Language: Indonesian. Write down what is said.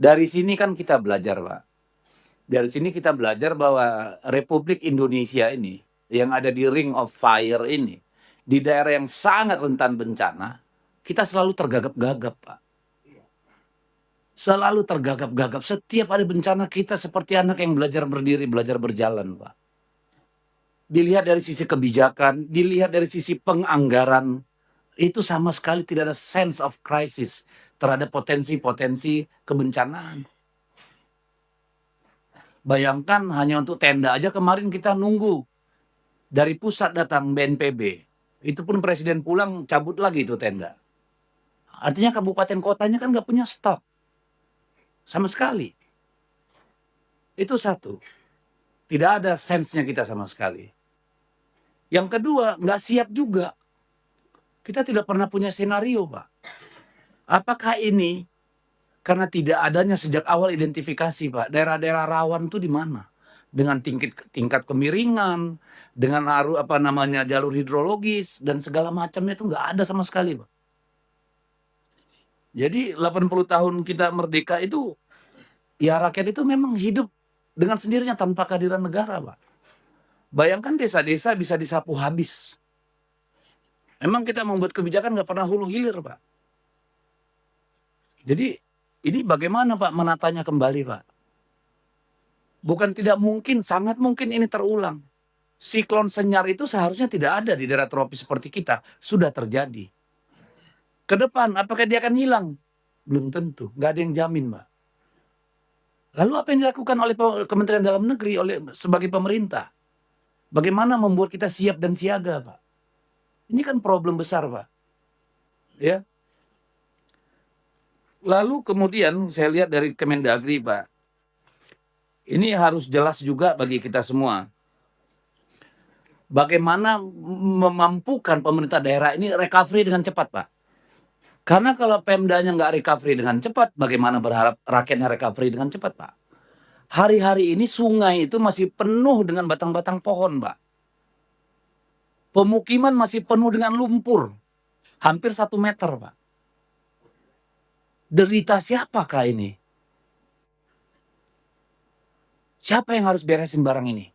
Dari sini kan kita belajar, Pak. Dari sini kita belajar bahwa Republik Indonesia ini, yang ada di Ring of Fire ini, di daerah yang sangat rentan bencana, kita selalu tergagap-gagap, Pak. Selalu tergagap-gagap. Setiap ada bencana kita seperti anak yang belajar berdiri, belajar berjalan, Pak. Dilihat dari sisi kebijakan, dilihat dari sisi penganggaran, itu sama sekali tidak ada sense of crisis terhadap potensi-potensi kebencanaan. Bayangkan hanya untuk tenda aja kemarin kita nunggu dari pusat datang BNPB. Itu pun presiden pulang cabut lagi itu tenda. Artinya kabupaten kotanya kan nggak punya stok sama sekali. Itu satu. Tidak ada sense-nya kita sama sekali. Yang kedua, nggak siap juga. Kita tidak pernah punya senario, Pak. Apakah ini karena tidak adanya sejak awal identifikasi, Pak, daerah-daerah rawan itu di mana? Dengan tingkat kemiringan, dengan jalur hidrologis dan segala macamnya itu nggak ada sama sekali, Pak. Jadi 80 tahun kita merdeka itu, ya rakyat itu memang hidup dengan sendirinya tanpa kehadiran negara, Pak. Bayangkan desa-desa bisa disapu habis. Emang kita membuat kebijakan nggak pernah hulu hilir, Pak. Jadi ini bagaimana, Pak, menatanya kembali, Pak? Bukan tidak mungkin, sangat mungkin ini terulang. Siklon Senyar itu seharusnya tidak ada di daerah tropis seperti kita, sudah terjadi. Ke depan, apakah dia akan hilang? Belum tentu, nggak ada yang jamin, Pak. Lalu apa yang dilakukan oleh Kementerian Dalam Negeri sebagai pemerintah? Bagaimana membuat kita siap dan siaga, Pak? Ini kan problem besar, Pak. Ya. Lalu kemudian saya lihat dari Kemendagri, Pak. Ini harus jelas juga bagi kita semua. Bagaimana memampukan pemerintah daerah ini recovery dengan cepat, Pak. Karena kalau Pemdanya nggak recovery dengan cepat, bagaimana berharap rakyatnya recovery dengan cepat, Pak? Hari-hari ini sungai itu masih penuh dengan batang-batang pohon, Pak. Pemukiman masih penuh dengan lumpur. Hampir 1 meter, Pak. Derita siapakah ini? Siapa yang harus beresin barang ini?